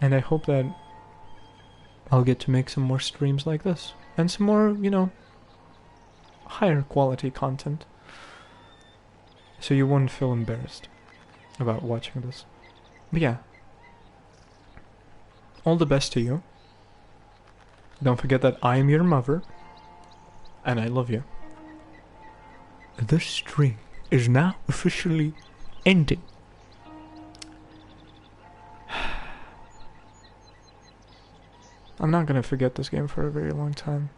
And I hope that I'll get to make some more streams like this, and some more, you know, higher quality content, so you won't feel embarrassed about watching this. But yeah, all the best to you. Don't forget that I am your mother, and I love you. This stream is now officially ending. I'm not gonna forget this game for a very long time.